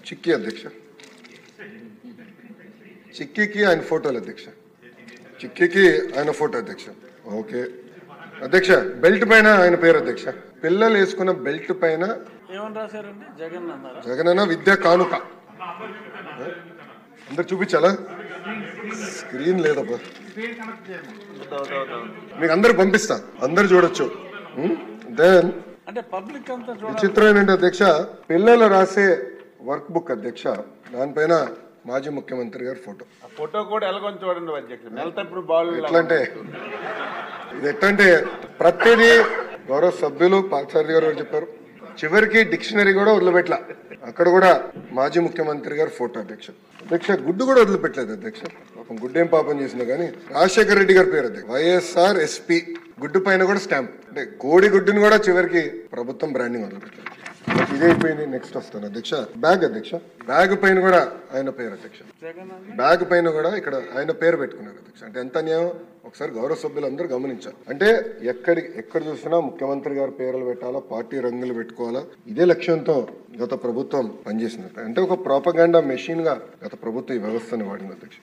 చిక్కీ అధ్యక్ష. చిక్కీకి ఆయన ఫోటోలు అధ్యక్ష. చిక్కీకి ఆయన ఫోటో అధ్యక్ష. ఓకే అధ్యక్ష. బెల్ట్ పైన ఆయన పేరు అధ్యక్ష. పిల్లలు వేసుకున్న బెల్ట్ పైన ఏమని రాశారండి? జగన్ అన్నారా? జగనన్న విద్యా కానుక. అందరు చూపించాలా? స్క్రీన్ లేదబ్బా, మీకు అందరు పంపిస్తా, అందరు చూడొచ్చు. దెన్ అంటే పబ్లిక్ అంతా విచిత్రం ఏంటంటే అధ్యక్ష, పిల్లలు రాసే వర్క్ బుక్ అధ్యక్ష, దానిపైన మాజీ ముఖ్యమంత్రి గారి ఫోటో. ఫోటో కూడా ఎలాగొని చూడండి అధ్యక్షుడు. నెలతప్పుడు బాల్ ఎట్లంటే ఇది ఎట్లంటే ప్రతిదీ గౌరవ సభ్యులు పార్థసారథి గారు చెప్పారు, చివరికి డిక్షనరీ కూడా వదిలిపెట్టలా. అక్కడ కూడా మాజీ ముఖ్యమంత్రి గారు ఫోటో అధ్యక్ష. అధ్యక్ష గుడ్డు కూడా వదిలిపెట్టలేదు అధ్యక్ష. పాపం గుడ్డు ఏం పాపం చేసినా కానీ రాజశేఖర రెడ్డి గారి పేరు అధ్యక్ష. వైఎస్ఆర్ ఎస్పీ గుడ్డు పైన కూడా స్టాంప్. అంటే కోడి గుడ్డుని కూడా చివరికి ప్రభుత్వం బ్రాండింగ్ వదిలిపెట్టలేదు. ఇదే అయిపోయింది. నెక్స్ట్ వస్తాను అధ్యక్ష. బ్యాగ్ అధ్యక్ష. బ్యాగ్ పైన కూడా ఆయన పేరు అధ్యక్ష. బ్యాగ్ పైన కూడా ఇక్కడ ఆయన పేరు పెట్టుకున్నారు అధ్యక్ష. అంటే ఎంత న్యాయం ఒకసారి గౌరవ సభ్యులు అందరూ గమనించాలి. అంటే ఎక్కడ చూసినా ముఖ్యమంత్రి గారి పేర్లు పెట్టాలా, పార్టీ రంగులు పెట్టుకోవాలా, ఇదే లక్ష్యంతో గత ప్రభుత్వం పనిచేసింది. అంటే ఒక ప్రోపగాండా మెషిన్ గా గత ప్రభుత్వం ఈ వ్యవస్థను వాడింది అధ్యక్ష.